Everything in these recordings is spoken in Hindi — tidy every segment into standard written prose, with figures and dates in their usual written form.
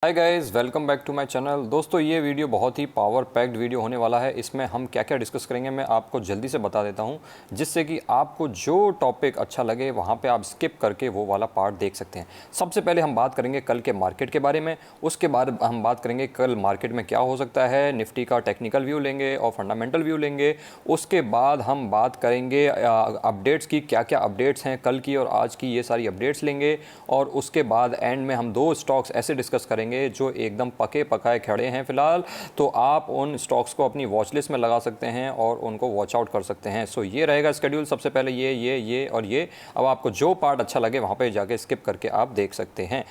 Hi guys, welcome back to my channel. दोस्तों, ये वीडियो बहुत ही पावर पैक्ड वीडियो होने वाला है। इसमें हम क्या क्या डिस्कस करेंगे मैं आपको जल्दी से बता देता हूँ, जिससे कि आपको जो टॉपिक अच्छा लगे वहाँ पे आप स्किप करके वो वाला पार्ट देख सकते हैं। सबसे पहले हम बात करेंगे कल के मार्केट के बारे में, उसके बाद हम बात करेंगे कल मार्केट में क्या हो सकता है, निफ्टी का टेक्निकल व्यू लेंगे और फंडामेंटल व्यू लेंगे। उसके बाद हम बात करेंगे अपडेट्स की, क्या क्या अपडेट्स हैं कल की और आज की, ये सारी अपडेट्स लेंगे। और उसके बाद एंड में हम दो स्टॉक्स ऐसे डिस्कस करेंगे जो एकदम पके पकाए खड़े हैं फिलहाल, तो आप उन स्टॉक्स को अपनी वॉच लिस्ट में लगा सकते हैं और उनको वॉच आउट कर सकते हैं। सो ये रहेगा शेड्यूल। सबसे पहले ये और ये। अब आपको जो पार्ट अच्छा लगे वहाँ पे जाके स्किप करके आप देख सकते हैं।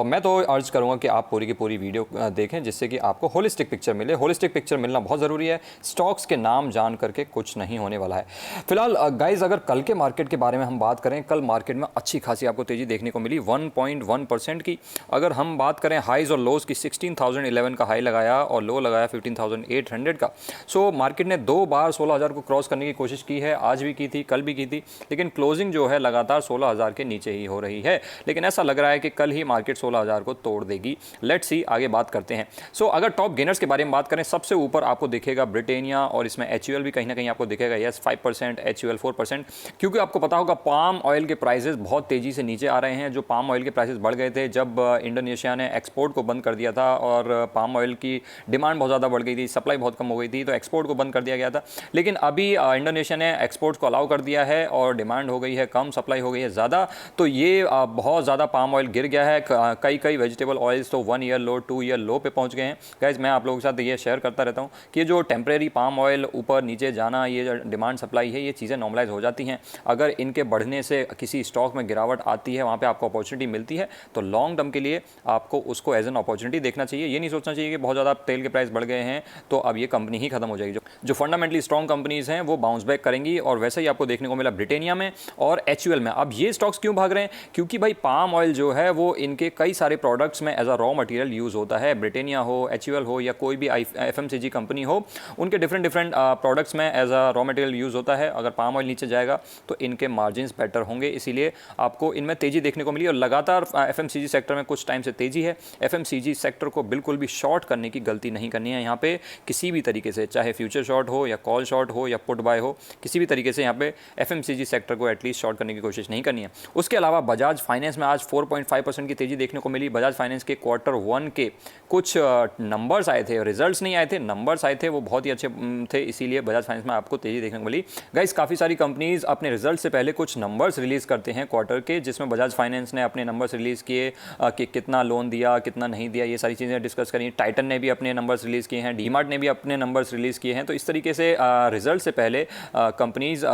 मैं तो अर्ज करूँगा कि आप पूरी की पूरी वीडियो देखें, जिससे कि आपको होलिस्टिक पिक्चर मिले। होलिस्टिक पिक्चर मिलना बहुत ज़रूरी है। स्टॉक्स के नाम जान करके कुछ नहीं होने वाला है फिलहाल। गाइज, अगर कल के मार्केट के बारे में हम बात करें, कल मार्केट में अच्छी खासी आपको तेज़ी देखने को मिली 1.1% की। अगर हम बात करें हाईज और लोज की, 16,011 का हाई लगाया और लो लगाया 15,800 का। सो मार्केट ने दो बार 16,000 को क्रॉस करने की कोशिश की है, आज भी की थी, कल भी की थी, लेकिन क्लोजिंग जो है लगातार 16,000 के नीचे ही हो रही है। लेकिन ऐसा लग रहा है कि कल ही मार्केट 16,000 को तोड़ देगी। लेट्स सी, आगे बात करते हैं। सो अगर टॉप गेनर्स के बारे में बात करें, सबसे ऊपर आपको दिखेगा ब्रिटेनिया और इसमें HUL भी कहीं ना कहीं आपको दिखेगा। यस, 5%, HUL 4%, क्योंकि आपको पता होगा पाम ऑयल के प्राइसेस बहुत तेज़ी से नीचे आ रहे हैं। जो पाम ऑयल के प्राइसेस बढ़ गए थे जब इंडोनेशिया ने एक्सपोर्ट को बंद कर दिया था और पाम ऑयल की डिमांड बहुत ज़्यादा बढ़ गई थी, सप्लाई बहुत कम हो गई थी, तो एक्सपोर्ट को बंद कर दिया गया था। लेकिन अभी इंडोनेशिया ने एक्सपोर्ट को अलाउ कर दिया है और डिमांड हो गई है कम, सप्लाई हो गई है ज़्यादा, तो ये बहुत ज़्यादा पाम ऑयल गिर गया है। कई वेजिटेबल ऑयल्स तो 1 ईयर लो, 2 ईयर लो पे पहुँच गए हैं। गाइज, मैं आप लोगों के साथ ये शेयर करता रहता हूँ कि जो टेम्परेरी पाम ऑयल ऊपर नीचे जाना, ये जो डिमांड सप्लाई है, ये चीज़ें नॉर्मलाइज हो जाती हैं। अगर इनके बढ़ने से किसी स्टॉक में गिरावट आती है, वहाँ पे आपको अपॉर्चुनिटी मिलती है, तो लॉन्ग टर्म के लिए आपको उसको एज एन अपॉर्चुनिटी देखना चाहिए। ये नहीं सोचना चाहिए कि बहुत ज़्यादा तेल के प्राइस बढ़ गए हैं तो अब ये कंपनी ही खत्म हो जाएगी। जो फंडामेंटली स्ट्रॉन्ग कंपनीज हैं वो बाउंस बैक करेंगी, और वैसे ही आपको देखने को मिला ब्रिटेनिया में और HUL में। अब ये स्टॉक्स क्यों भाग रहे हैं? क्योंकि भाई पाम ऑयल जो है वो इनके कई सारे प्रोडक्ट्स में as a raw material use होता है। ब्रिटेनिया हो, HUL हो या कोई भी FMCG कंपनी हो, उनके डिफरेंट प्रोडक्ट्स में as a raw material use होता है। अगर पाम ऑयल नीचे जाएगा तो इनके मार्जिन बेटर होंगे, इसीलिए आपको इनमें तेज़ी देखने को मिली। और लगातार FMCG सेक्टर में कुछ टाइम से तेज़ी है। FMCG सेक्टर को बिल्कुल भी शॉर्ट करने की गलती नहीं करनी है यहाँ पे किसी भी तरीके से, चाहे फ्यूचर शॉर्ट हो या कॉल शॉर्ट हो या पुट बाय हो, किसी भी तरीके से यहाँ पे FMCG सेक्टर को एटलीस्ट शॉर्ट करने की कोशिश नहीं करनी है। उसके अलावा बजाज फाइनेंस में आज 4.5% की तेज़ी देखने को मिली। बजाज फाइनेंस के Q1 के कुछ नंबर्स आए थे, रिजल्ट्स नहीं आए थे, नंबर्स आए थे, वो बहुत ही अच्छे थे, इसीलिए बजाज फाइनेंस में आपको तेज़ी देखने को मिली। गाइस, काफ़ी सारी कंपनीज अपने रिजल्ट से पहले कुछ नंबर्स रिलीज़ करते हैं क्वार्टर के, जिसमें बजाज फाइनेंस ने अपने नंबर्स रिलीज़ किए कि कितना लोन दिया, कितना नहीं दिया, ये सारी चीज़ें डिस्कस करी। टाइटन ने भी अपने नंबर्स रिलीज़ किए हैं, डीमार्ट ने भी अपने नंबर्स रिलीज़ किए हैं। तो इस तरीके से रिजल्ट से पहले कंपनीज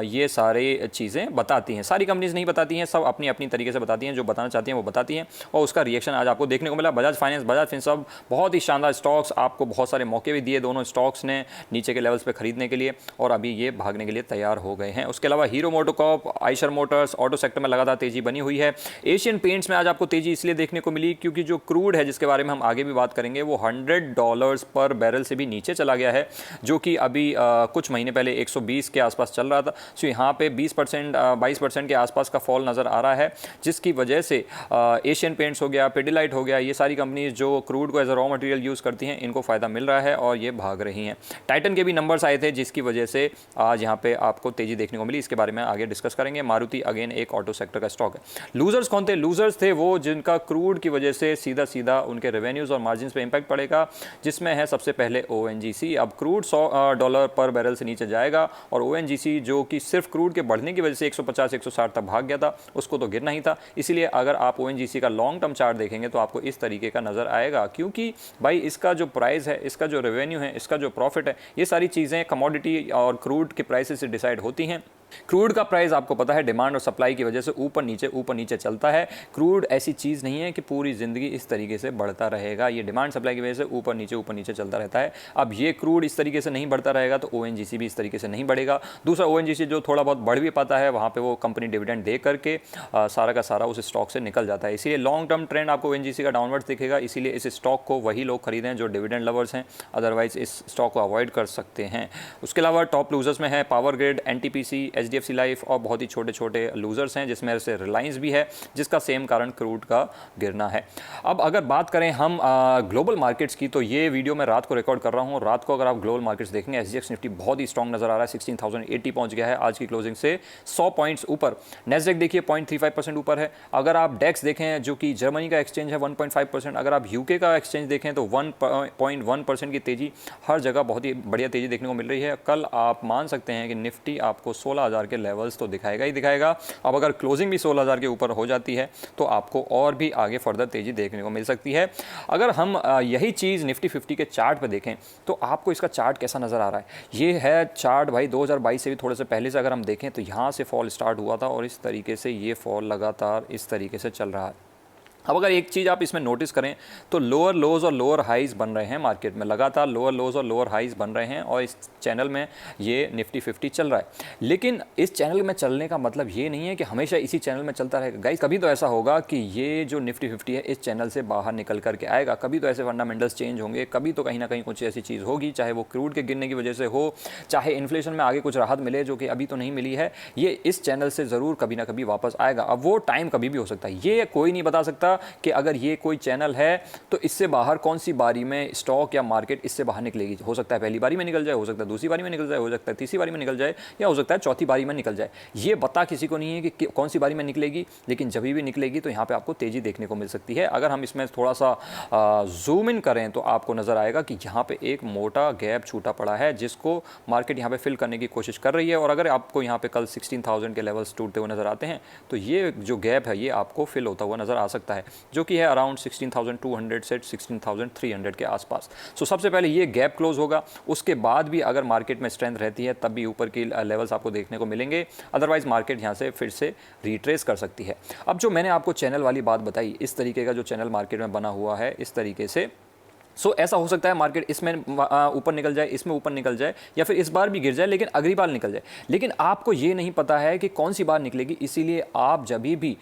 ये सारे चीज़ें बताती हैं। सारी कंपनीज नहीं बताती हैं, सब अपनी अपनी तरीके से बताती हैं, जो बताना चाहती हैं वो बताती हैं, और उसका रिएक्शन आज आपको देखने को मिला। बजाज फाइनेंस सब बहुत ही शानदार स्टॉक्स, आपको बहुत सारे मौके भी दिए दोनों स्टॉक्स ने नीचे के लेवल्स पे खरीदने के लिए, और अभी ये भागने के लिए तैयार हो गए हैं। उसके अलावा hero MotoCorp, Eicher Motors, auto sector में लगातार तेजी बनी हुई है। एशियन पेंट्स में आज आपको तेजी इसलिए देखने को मिली क्योंकि जो क्रूड है, जिसके बारे में हम आगे भी बात करेंगे, वो $100 पर बैरल से भी नीचे चला गया है, जो कि अभी कुछ महीने पहले 120 के आसपास चल रहा था। सो यहाँ पे 20% 22% के आसपास का फॉल नज़र आ रहा है, जिसकी वजह से एशियन पेंट्स हो गया, पिडिलाइट हो गया, ये सारी कंपनीज जो क्रूड को as a raw material use करती हैं, इनको फ़ायदा मिल रहा है और ये भाग रही हैं। टाइटन के भी नंबर्स आए थे, जिसकी वजह से आज यहाँ पे आपको तेज़ी देखने को मिली। इसके बारे में आगे डिस्कस करेंगे। मारुति अगेन एक ऑटो सेक्टर का स्टॉक है। लूजर्स कौन थे? लूजर्स थे वो जिनका क्रूड की वजह से सीधा उनके रेवेन्यूज़ और मार्जिन पे इंपैक्ट पड़ेगा, जिसमें है सबसे पहले ONGC। अब क्रूड $100 पर बैरल से नीचे जाएगा, और ONGC जो कि सिर्फ क्रूड के बढ़ने की वजह से 150-160 तक भाग गया था, उसको तो गिरना ही था। इसीलिए अगर आप ONGC का लॉन्ग टर्म चार्ट देखेंगे तो आपको इस तरीके का नज़र आएगा, क्योंकि भाई इसका जो प्राइस है, इसका जो रेवेन्यू है, इसका जो प्रॉफिट है, ये सारी चीज़ें कमोडिटी और क्रूड के प्राइसेस से डिसाइड होती हैं। क्रूड का प्राइस आपको पता है डिमांड और सप्लाई की वजह से ऊपर नीचे चलता है। क्रूड ऐसी चीज़ नहीं है कि पूरी ज़िंदगी इस तरीके से बढ़ता रहेगा, ये डिमांड सप्लाई की वजह से ऊपर नीचे चलता रहता है। अब ये क्रूड इस तरीके से नहीं बढ़ता रहेगा तो ONGC भी इस तरीके से नहीं बढ़ेगा। दूसरा, ONGC जो थोड़ा बहुत बढ़ भी पाता है, वहाँ पर वो कंपनी डिविडेंड दे करके सारा का सारा उस स्टॉक से निकल जाता है। इसीलिए लॉन्ग टर्म ट्रेंड आपको ONGC का डाउनवर्ड्स दिखेगा, इसीलिए इस स्टॉक को वही लोग खरीदें जो डिविडेंड लवर्स हैं, अदरवाइज इस स्टॉक को अवॉइड कर सकते हैं। उसके अलावा टॉप लूजर्स में है power grid, NTPC, HDFC life और बहुत ही छोटे छोटे लूजर्स हैं, जिसमें से रिलायंस भी है, जिसका सेम कारण क्रूड का गिरना है। अब अगर बात करें हम ग्लोबल मार्केट्स की, तो ये वीडियो मैं रात को रिकॉर्ड कर रहा हूँ। रात को अगर आप ग्लोबल मार्केट्स देखेंगे, SGX निफ्टी बहुत ही स्ट्रॉन्ग नजर आ रहा है, 16,080 पहुंच गया है आज की क्लोजिंग से 100 पॉइंट्स ऊपर। नेस्डैक देखिए 0.35% ऊपर है। अगर आप डेक्स देखें, जो कि जर्मनी का एक्सचेंज है, 1.5%। अगर आप यूके का एक्सचेंज देखें तो 1.1% की तेजी, हर जगह बहुत ही बढ़िया तेजी देखने को मिल रही है। कल आप मान सकते हैं कि निफ्टी आपको 16,000 के लेवल्स तो दिखाएगा ही दिखाएगा। अब अगर क्लोजिंग भी 16,000 के ऊपर हो जाती है तो आपको और भी आगे फर्दर तेजी देखने को मिल सकती है। अगर हम यही चीज़ निफ्टी 50 के चार्ट पर देखें तो आपको इसका चार्ट कैसा नज़र आ रहा है। ये है चार्ट भाई 2022 से भी थोड़े से पहले से अगर हम देखें तो यहाँ से फॉल स्टार्ट हुआ था और इस तरीके से ये फॉल लगातार इस तरीके से चल रहा है। अब अगर एक चीज़ आप इसमें नोटिस करें तो लोअर लोज और लोअर हाइज बन रहे हैं मार्केट में, लगातार लोअर लोज और लोअर हाइज बन रहे हैं और इस चैनल में ये निफ्टी 50 चल रहा है। लेकिन इस चैनल में चलने का मतलब ये नहीं है कि हमेशा इसी चैनल में चलता रहेगा गाइस। कभी तो ऐसा होगा कि ये जो निफ्टी 50 है इस चैनल से बाहर निकल करके आएगा, कभी तो ऐसे फंडामेंटल्स चेंज होंगे, कभी तो कहीं ना कहीं कुछ ऐसी चीज़ होगी, चाहे वो क्रूड के गिरने की वजह से हो, चाहे इन्फ्लेशन में आगे कुछ राहत मिले जो कि अभी तो नहीं मिली है, ये इस चैनल से ज़रूर कभी ना कभी वापस आएगा। अब वो टाइम कभी भी हो सकता है, ये कोई नहीं बता सकता कि अगर ये कोई चैनल है तो इससे बाहर कौन सी बारी में स्टॉक या मार्केट इससे बाहर निकलेगी। हो सकता है पहली बारी में निकल जाए, हो सकता है दूसरी बारी में निकल जाए, हो सकता है तीसरी बारी में निकल जाए, या हो सकता है चौथी बारी में निकल जाए। ये बता किसी को नहीं है कि कौन सी बारी में निकलेगी, लेकिन जब भी निकलेगी तो यहाँ पे आपको तेजी देखने को मिल सकती है। अगर हम इसमें थोड़ा सा जूम इन करें तो आपको नजर आएगा कि यहाँ पे एक मोटा गैप छूटा पड़ा है, जिसको मार्केट यहाँ पे फिल करने की कोशिश कर रही है। और अगर आपको यहाँ पे कल 16,000 के लेवल्स टूटते हुए नजर आते हैं तो ये जो गैप है ये आपको फिल होता हुआ नजर आ सकता है, जो कि है अराउंड 16,200 से 16,300 के आसपास। सो सबसे पहले ये गैप क्लोज होगा, उसके बाद भी अगर मार्केट में स्ट्रेंथ रहती है तब भी ऊपर की लेवल्स आपको देखने को मिलेंगे, अदरवाइज मार्केट यहाँ से फिर से रिट्रेस कर सकती है। अब जो मैंने आपको चैनल वाली बात बताई, इस तरीके का जो चैनल मार्केट में बना हुआ है इस तरीके से, ऐसा हो सकता है मार्केट इसमें ऊपर निकल जाए, इसमें ऊपर निकल जाए, या फिर इस बार भी गिर जाए लेकिन अगली बार निकल जाए। लेकिन आपको ये नहीं पता है कि कौन सी बार निकलेगी, इसीलिए आप जब भी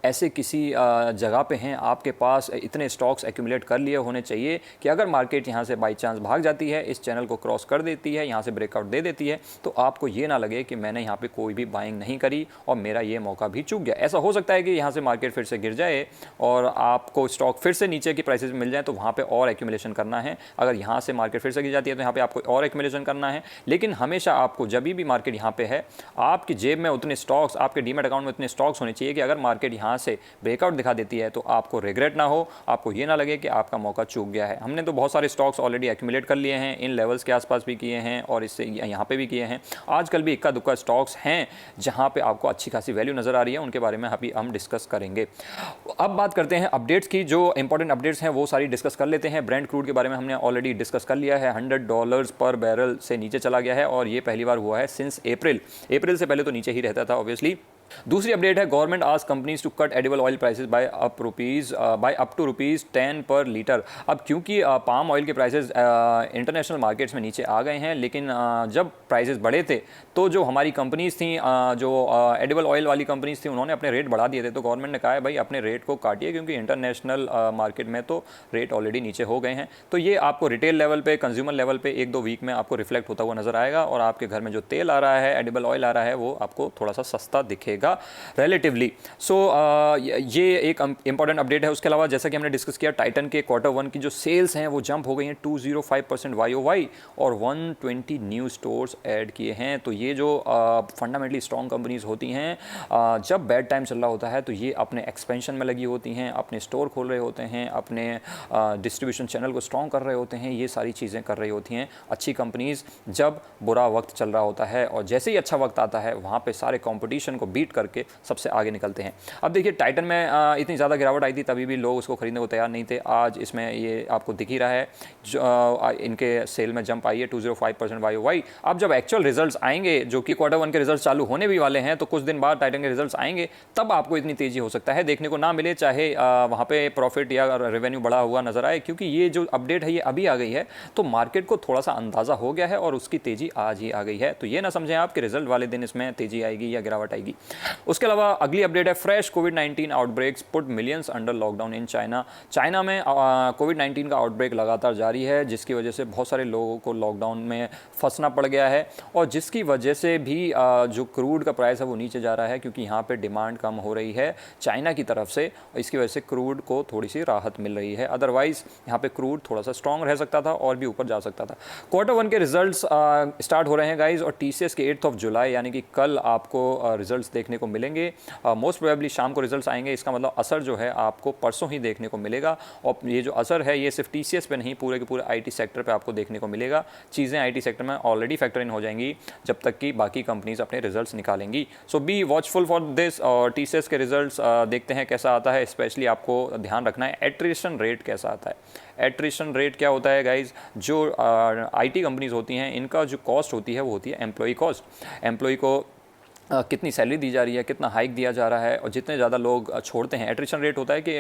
ऐसे किसी जगह पे हैं, आपके पास इतने स्टॉक्स एक्यूमुलेट कर लिए होने चाहिए कि अगर मार्केट यहाँ से बाई चांस भाग जाती है, इस चैनल को क्रॉस कर देती है, यहाँ से ब्रेकआउट दे देती है, तो आपको ये ना लगे कि मैंने यहाँ पर कोई भी बाइंग नहीं करी और मेरा ये मौका भी चूक गया। ऐसा हो सकता है कि यहाँ से मार्केट फिर से गिर जाए और आपको स्टॉक फिर से नीचे की प्राइसेस मिल जाए, तो वहाँ पर और एक्यूमुलेशन करना है। अगर यहाँ से मार्केट फिर से गिर जाती है तो यहाँ पे आपको और एक्यूमुलेशन करना है। लेकिन हमेशा आपको जब भी मार्केट यहाँ पे है, आपकी जेब में उतने स्टॉक्स, आपके डीमैट अकाउंट में उतने स्टॉक्स होने चाहिए कि अगर मार्केट यहाँ से ब्रेकआउट दिखा देती है तो आपको रिग्रेट ना हो, आपको ये ना लगे कि आपका मौका चूक गया है। हमने तो बहुत सारे स्टॉक्स ऑलरेडी एक्यूमुलेट कर लिए हैं, इन लेवल्स के आसपास भी किए हैं और इससे यहाँ पे भी किए हैं। आजकल भी इक्का दुक्का स्टॉक्स हैं जहाँ पे आपको अच्छी खासी वैल्यू नजर आ रही है, उनके बारे में अभी हम डिस्कस करेंगे। अब बात करते हैं अपडेट्स की, जो इंपॉर्टेंट अपडेट्स हैं वो सारी डिस्कस कर लेते हैं। ब्रेंट क्रूड के बारे में हमने ऑलरेडी डिस्कस कर लिया है, $100 पर बैरल से नीचे चला गया है और ये पहली बार हुआ है सिंस अप्रैल से पहले तो नीचे ही रहता था ऑब्वियसली। दूसरी अपडेट है, government ask companies to cut edible oil prices by up to ₹10 per litre. अब क्योंकि पाम ऑयल के प्राइसेस इंटरनेशनल मार्केट्स में नीचे आ गए हैं, लेकिन जब प्राइसेस बढ़े थे तो जो हमारी कंपनीज थी, जो एडिबल ऑयल वाली कंपनीज थी, उन्होंने अपने रेट बढ़ा दिए थे। तो गवर्नमेंट ने कहा है भाई अपने रेट को काटिए, क्योंकि इंटरनेशनल मार्केट में तो रेट ऑलरेडी नीचे हो गए हैं। तो ये आपको रिटेल लेवल पे, कंज्यूमर लेवल पे 1-2 वीक में आपको रिफ्लेक्ट होता हुआ नजर आएगा और आपके घर में जो तेल आ रहा है, एडिबल ऑयल आ रहा है, वो आपको थोड़ा सा सस्ता दिखेगा रिलेटिवली। ये एक इंपॉर्टेंट अपडेट है। उसके अलावा जैसा कि हमने डिस्कस किया, टाइटन के Q1 की जो सेल्स हैं वो जंप हो गई हैं 205% YOY और 120 न्यू स्टोर्स ऐड किए हैं। तो ये जो फंडामेंटली स्ट्रॉन्ग कंपनीज होती हैं, जब बैड टाइम चल रहा होता है तो ये अपने एक्सपेंशन में लगी होती हैं, अपने स्टोर खोल रहे होते हैं, अपने डिस्ट्रीब्यूशन चैनल को स्ट्रॉन्ग कर रहे होते हैं, ये सारी चीज़ें कर रही होती हैं अच्छी कंपनीज जब बुरा वक्त चल रहा होता है। और जैसे ही अच्छा वक्त आता है वहाँ पे सारे कंपटीशन को बीट करके सबसे आगे निकलते हैं। अब देखिए टाइटन में इतनी ज़्यादा गिरावट आई थी, तभी भी लोग उसको खरीदने को तैयार नहीं थे। आज इसमें ये आपको दिख ही रहा है, इनके सेल में जंप आई है 205% YOY। अब जब एक्चुअल रिजल्ट्स आएंगे, जो कि Q1 के रिजल्ट्स चालू होने भी वाले हैं, तो कुछ दिन बाद टाइटन के रिजल्ट्स आएंगे, तब आपको इतनी तेजी हो सकता है देखने को ना मिले, चाहे वहाँ पे प्रॉफिट या रेवेन्यू बढ़ा हुआ नजर आए। क्योंकि ये जो अपडेट है ये अभी आ गई है, तो मार्केट को थोड़ा सा अंदाज़ा हो गया है और उसकी तेज़ी आज ही आ गई है। तो ये ना समझें आप कि रिजल्ट वाले दिन इसमें तेज़ी आएगी या गिरावट आएगी। उसके अलावा अगली अपडेट है fresh covid outbreaks put millions under lockdown in China. China में कोविड-19 का आउटब्रेक लगातार जारी है, जिसकी वजह से बहुत सारे लोगों को लॉकडाउन में फंसना पड़ गया है और जिसकी वजह से भी जो क्रूड का प्राइस है वो नीचे जा रहा है, क्योंकि यहाँ पे डिमांड कम हो रही है चाइना की तरफ से। इसकी वजह से क्रूड को थोड़ी सी राहत मिल रही है, अदरवाइज यहाँ पे क्रूड थोड़ा सा स्ट्रॉन्ग रह सकता था और भी ऊपर जा सकता था। Q1 के रिजल्ट्स स्टार्ट हो रहे हैं गाइज, और TCS के 8 जुलाई यानी कि कल आपको रिजल्ट्स देखने को मिलेंगे। मोस्ट प्रोबेबली शाम को रिजल्ट्स आएंगे, इसका मतलब असर जो है आपको परसों ही देखने को मिलेगा। और ये जो असर है ये सिर्फ TCS पे नहीं, पूरे के पूरे IT सेक्टर पे आपको देखने को मिलेगा। चीज़ें IT सेक्टर में ऑलरेडी फैक्टर इन हो जाएंगी जब तक कि बाकी कंपनीज अपने रिजल्ट्स निकालेंगी। So be watchful for this. और TCS के रिजल्ट्स देखते हैं कैसा आता है। स्पेशली आपको ध्यान रखना है एट्रिशन रेट कैसा आता है। एट्रिशन रेट क्या होता है गाइज, जो IT कंपनीज होती हैं इनका जो कॉस्ट होती है वो होती है एम्प्लॉय कॉस्ट। एम्प्लॉय को कितनी सैलरी दी जा रही है, कितना हाइक दिया जा रहा है, और जितने ज़्यादा लोग छोड़ते हैं। एट्रिशन रेट होता है कि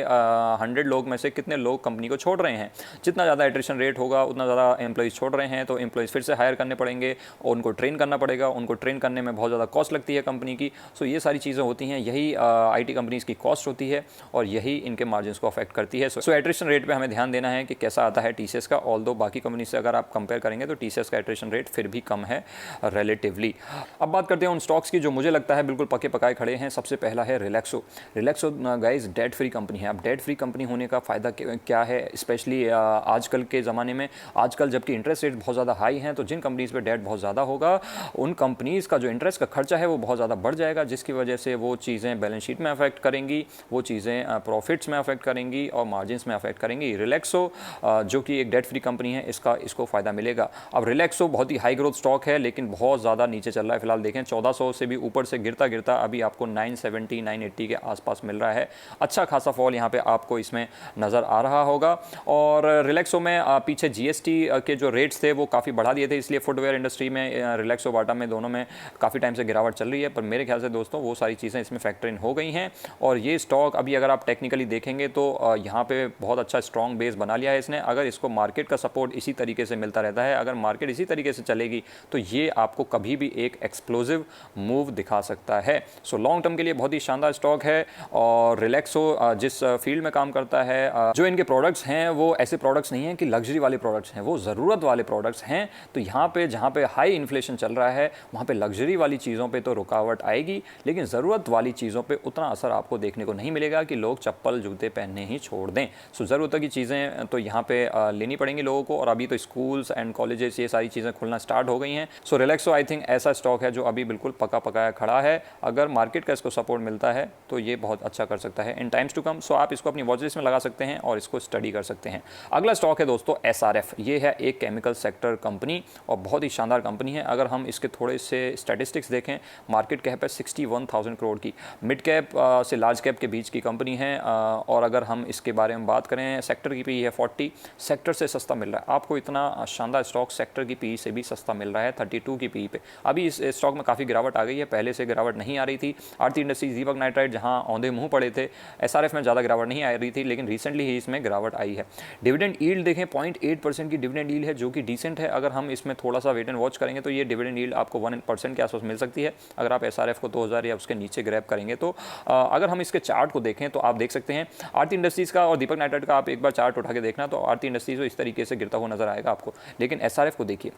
100 लोग में से कितने लोग कंपनी को छोड़ रहे हैं। जितना ज़्यादा एट्रिशन रेट होगा उतना ज़्यादा एम्प्लॉइज़ छोड़ रहे हैं, तो एम्प्लॉइज़ फिर से हायर करने पड़ेंगे और उनको ट्रेन करना पड़ेगा। उनको ट्रेन करने में बहुत ज़्यादा कॉस्ट लगती है कंपनी की। सो ये सारी चीज़ें होती हैं, यही IT कंपनीज़ की कॉस्ट होती है और यही इनके मार्जिन को अफेक्ट करती है। सो एट्रिशन रेट पर हमें ध्यान देना है कि कैसा आता है TCS का। ऑल्दो बाकी कंपनी से अगर आप कंपेयर करेंगे तो TCS का एट्रिशन रेट फिर भी कम है रिलेटिवली। अब बात करते हैं उन स्टॉक्स की जो मुझे लगता है बिल्कुल पके पकाए खड़े हैं। सबसे पहला है Relaxo. Relaxo guys debt free company है। अब डेट फ्री कंपनी होने का फ़ायदा क्या है, स्पेशली आजकल के ज़माने में। आजकल जबकि इंटरेस्ट रेट बहुत ज़्यादा हाई हैं, तो जिन कंपनीज़ पे डेट बहुत ज़्यादा होगा उन कंपनीज़ का जो इंटरेस्ट का खर्चा है वो बहुत ज़्यादा बढ़ जाएगा, जिसकी वजह से वो चीज़ें बैलेंस शीट में अफेक्ट करेंगी, वो चीज़ें प्रॉफिट्स में अफेक्ट करेंगी और मार्जिन्स में अफेक्ट करेंगी। रिलैक्सो जो कि एक डेट फ्री कंपनी है, इसको फ़ायदा मिलेगा। अब रिलैक्सो बहुत ही हाई ग्रोथ स्टॉक है, लेकिन बहुत ज़्यादा नीचे चल रहा है। फिलहाल देखें 1400 से भी ऊपर से गिरता अभी आपको 970 980 के आसपास मिल रहा है। अच्छा खासा फॉल यहाँ पे आपको इसमें नज़र आ रहा होगा। और रिलैक्सो में पीछे GST के जो रेट्स थे वो काफ़ी बढ़ा दिए थे, इसलिए फुटवेयर इंडस्ट्री में रिलैक्सो बाटा में दोनों में काफ़ी टाइम से गिरावट चल रही है। पर मेरे ख्याल से दोस्तों वो सारी चीज़ें इसमें फैक्टर इन हो गई हैं और ये स्टॉक अभी अगर आप टेक्निकली देखेंगे तो यहाँ पे बहुत अच्छा स्ट्रॉन्ग बेस बना लिया है इसने। अगर इसको मार्केट का सपोर्ट इसी तरीके से मिलता रहता है, अगर मार्केट इसी तरीके से चलेगी तो ये आपको कभी भी एक एक्सप्लोजिव मूव दिखा सकता है। सो लॉन्ग टर्म के लिए बहुत ही शानदार स्टॉक है। और रिलैक्सो जिस फील्ड में काम करता है, जो इनके प्रोडक्ट्स हैं वो ऐसे प्रोडक्ट्स नहीं हैं कि लग्जरी वाले प्रोडक्ट्स हैं, वो ज़रूरत वाले प्रोडक्ट्स हैं। तो यहाँ पे जहाँ पे हाई इन्फ्लेशन चल रहा है वहाँ पे लग्जरी वाली चीज़ों पे तो रुकावट आएगी, लेकिन ज़रूरत वाली चीज़ों पे उतना असर आपको देखने को नहीं मिलेगा कि लोग चप्पल जूते पहनने ही छोड़ दें। सो ज़रूरत की चीज़ें तो यहाँ पे लेनी पड़ेंगी लोगों को, और अभी तो स्कूल्स एंड कॉलेजेस ये सारी चीज़ें खुलना स्टार्ट हो गई हैं। सो रिलैक्सो आई थिंक ऐसा स्टॉक है जो अभी बिल्कुल पका पकाया खड़ा है। अगर मार्केट का इसको सपोर्ट मिलता है तो ये बहुत अच्छा कर सकता है इन टाइम्स टू कम। सो आप इसको अपनी वॉच लिस्ट में लगा सकते हैं और इसको स्टडी कर सकते हैं। अगला स्टॉक है दोस्तों SRF। ये है एक केमिकल सेक्टर कंपनी और बहुत ही शानदार कंपनी है। अगर हम इसके थोड़े से स्टैटिस्टिक्स देखें, मार्केट कैप है 61,000 करोड़ की, मिड कैप से लार्ज कैप के बीच की कंपनी है। और अगर हम इसके बारे में बात करें, सेक्टर की PE है 40, सेक्टर से सस्ता मिल रहा है आपको। इतना शानदार स्टॉक सेक्टर की PE से भी सस्ता मिल रहा है 32 की PE पे। अभी इस स्टॉक में काफ़ी गिरावट आ गई है, पहले से गिरावट नहीं आ रही थी। आरती इंडस्ट्रीज, दीपक नाइट्राइट जहां औंधे मुंह पड़े थे, SRF में ज़्यादा गिरावट नहीं आ रही थी, लेकिन रिसेंटली ही इसमें गिरावट आई है। डिविडेंड यील्ड देखें 0.8% की डिविडेंड यील्ड है, जो कि डिसेंट है। अगर हम इसमें थोड़ा सा वेट एंड वॉच करेंगे तो ये डिविडेंड यील्ड आपको 1% के आसपास मिल सकती है। अगर आप SRF को 2000 या उसके नीचे ग्रैब करेंगे तो अगर हम इसके चार्ट को देखें तो आप देख सकते हैं आरती इंडस्ट्रीज का और दीपक नाइट्राइट का आप एक बार चार्ट उठा के देखना तो आरती इंडस्ट्रीज इस तरीके से गिरता हुआ नजर आएगा आपको। लेकिन SRF को देखिए,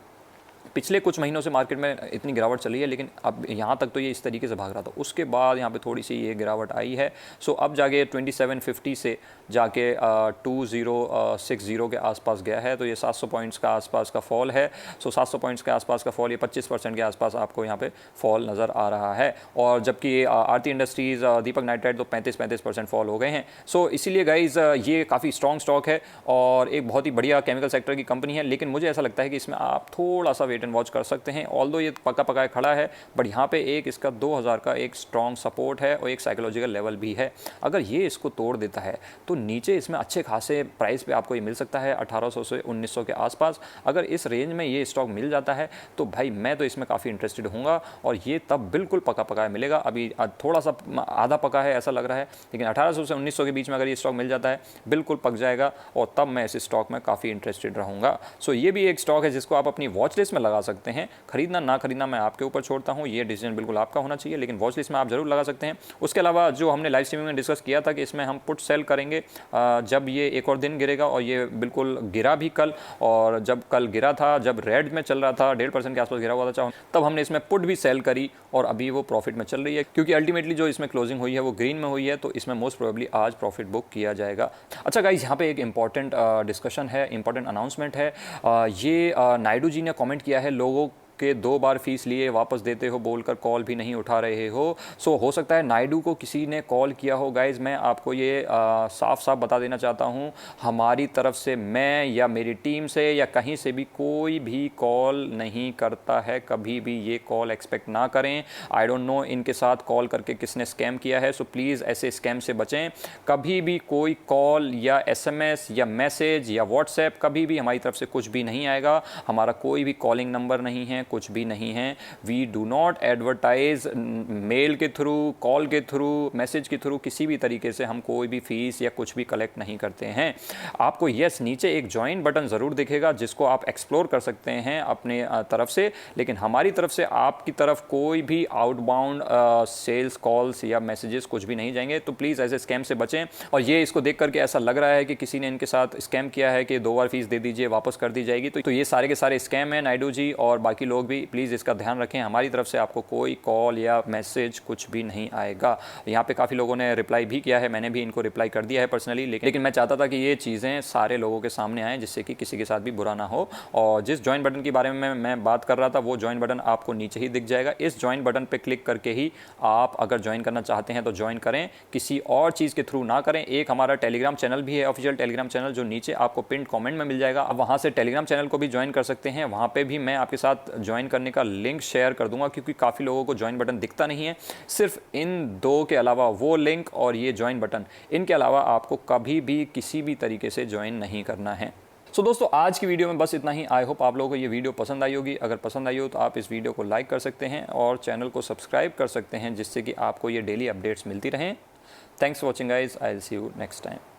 पिछले कुछ महीनों से मार्केट में इतनी गिरावट चली है, लेकिन अब यहाँ तक तो ये इस तरीके से भाग रहा था, उसके बाद यहाँ पे थोड़ी सी ये गिरावट आई है। सो अब जाके 2750 से जाके 2060 के आसपास गया है, तो ये 700 पॉइंट्स का आसपास का फॉल है। सो 700 पॉइंट्स के आसपास का फॉल, ये 25% के आसपास आपको यहाँ पे फॉल नज़र आ रहा है। और जबकि आरती इंडस्ट्रीज़, दीपक नाइट्राइट तो 35% फॉल हो गए हैं। सो इसीलिए गाइज ये काफ़ी स्ट्रॉन्ग स्टॉक है और एक बहुत ही बढ़िया केमिकल सेक्टर की कंपनी है। लेकिन मुझे ऐसा लगता है कि इसमें आप थोड़ा सा वेट एंड वॉच कर सकते हैं। ऑल्दो ये पका पकाया खड़ा है, बट यहाँ पे एक इसका 2000 का एक स्ट्रॉन्ग सपोर्ट है और एक साइकोलॉजिकल लेवल भी है। अगर ये इसको तोड़ देता है तो नीचे इसमें अच्छे खासे प्राइस पे आपको ये मिल सकता है 1800 से 1900 के आसपास। अगर इस रेंज में ये स्टॉक मिल जाता है तो भाई मैं तो इसमें काफ़ी इंटरेस्टेड हूँगा और ये तब बिल्कुल पका पकाया मिलेगा। अभी थोड़ा सा आधा पका है ऐसा लग रहा है, लेकिन 1800 से 1900 के बीच में अगर ये स्टॉक मिल जाता है बिल्कुल पक जाएगा और तब मैं इस स्टॉक में काफ़ी इंटरेस्टेड रहूँगा। सो ये भी एक स्टॉक है जिसको आप अपनी वॉच लिस्ट में लगा लगा सकते हैं। खरीदना ना खरीदना मैं आपके ऊपर छोड़ता हूँ, ये डिसीजन बिल्कुल आपका होना चाहिए, लेकिन वॉच लिस्ट में आप जरूर लगा सकते हैं। उसके अलावा जो हमने लाइव स्ट्रीमिंग में डिस्कस किया था कि इसमें हम पुट सेल करेंगे जब ये एक और दिन गिरेगा, और ये बिल्कुल गिरा भी कल, और जब कल गिरा था, जब रेड में चल रहा था, 1.5% के आसपास गिरा हुआ था, तब हमने इसमें पुट भी सेल करी और अभी वो प्रॉफिट में चल रही है, क्योंकि अल्टीमेटली जो इसमें क्लोजिंग हुई है वो ग्रीन में हुई है, तो इसमें मोस्ट प्रोबेबली आज प्रॉफिट बुक किया जाएगा। अच्छा गाइज, यहाँ पे एक इंपॉर्टेंट डिस्कशन है, इंपॉर्टेंट अनाउंसमेंट है। ये नायडू जी ने कमेंट किया है, लोगों के 2 बार फीस लिए वापस देते हो बोलकर कॉल भी नहीं उठा रहे हो। सो हो सकता है नायडू को किसी ने कॉल किया हो। गाइज मैं आपको ये साफ साफ बता देना चाहता हूँ, हमारी तरफ से, मैं या मेरी टीम से या कहीं से भी कोई भी कॉल नहीं करता है, कभी भी ये कॉल एक्सपेक्ट ना करें। आई डोंट नो इनके साथ कॉल करके किसने स्कैम किया है, सो प्लीज़ ऐसे स्कैम से बचें। कभी भी कोई कॉल या SMS या मैसेज या व्हाट्सएप, कभी भी हमारी तरफ से कुछ भी नहीं आएगा। हमारा कोई भी कॉलिंग नंबर नहीं है, कुछ भी नहीं है। We do not advertise mail के थ्रू, कॉल के थ्रू, मैसेज के थ्रू, किसी भी तरीके से हम कोई भी फीस या कुछ भी कलेक्ट नहीं करते हैं। आपको यस नीचे एक ज्वाइन बटन ज़रूर दिखेगा जिसको आप एक्सप्लोर कर सकते हैं अपने तरफ से, लेकिन हमारी तरफ से आपकी तरफ कोई भी आउटबाउंड सेल्स कॉल्स या मैसेजेस कुछ भी नहीं जाएंगे। तो प्लीज़ ऐसे स्कैम से बचें। और ये इसको देख करके ऐसा लग रहा है कि किसी ने इनके साथ स्कैम किया है कि 2 बार फीस दे दीजिए वापस कर दी जाएगी, तो ये सारे के सारे स्कैम हैं। नायडू जी और बाकी लोग भी प्लीज़ इसका ध्यान रखें। हमारी तरफ से आपको कोई कॉल या मैसेज कुछ भी नहीं आएगा। यहाँ पे काफ़ी लोगों ने रिप्लाई भी किया है, मैंने भी इनको रिप्लाई कर दिया है पर्सनली, लेकिन मैं चाहता था कि ये चीज़ें सारे लोगों के सामने आएँ जिससे कि किसी के साथ भी बुरा ना हो। और जिस ज्वाइन बटन के बारे में मैं बात कर रहा था, वो ज्वाइन बटन आपको नीचे ही दिख जाएगा। इस ज्वाइन बटन पर क्लिक करके ही आप अगर ज्वाइन करना चाहते हैं तो ज्वाइन करें, किसी और चीज़ के थ्रू ना करें। एक हमारा टेलीग्राम चैनल भी है, ऑफिशियल टेलीग्राम चैनल, जो नीचे आपको पिन कमेंट में मिल जाएगा। आप वहाँ से टेलीग्राम चैनल को भी ज्वाइन कर सकते हैं। वहाँ पे भी मैं आपके साथ ज्वाइन करने का लिंक शेयर कर दूंगा, क्योंकि काफ़ी लोगों को ज्वाइन बटन दिखता नहीं है। सिर्फ इन 2 के अलावा, वो लिंक और ये ज्वाइन बटन, इनके अलावा आपको कभी भी किसी भी तरीके से ज्वाइन नहीं करना है। सो दोस्तों, आज की वीडियो में बस इतना ही। आई होप आप लोगों को ये वीडियो पसंद आई होगी। अगर पसंद आई हो तो आप इस वीडियो को लाइक कर सकते हैं और चैनल को सब्सक्राइब कर सकते हैं, जिससे कि आपको ये डेली अपडेट्स मिलती रहें। Thanks for watching guys, I will see you next time.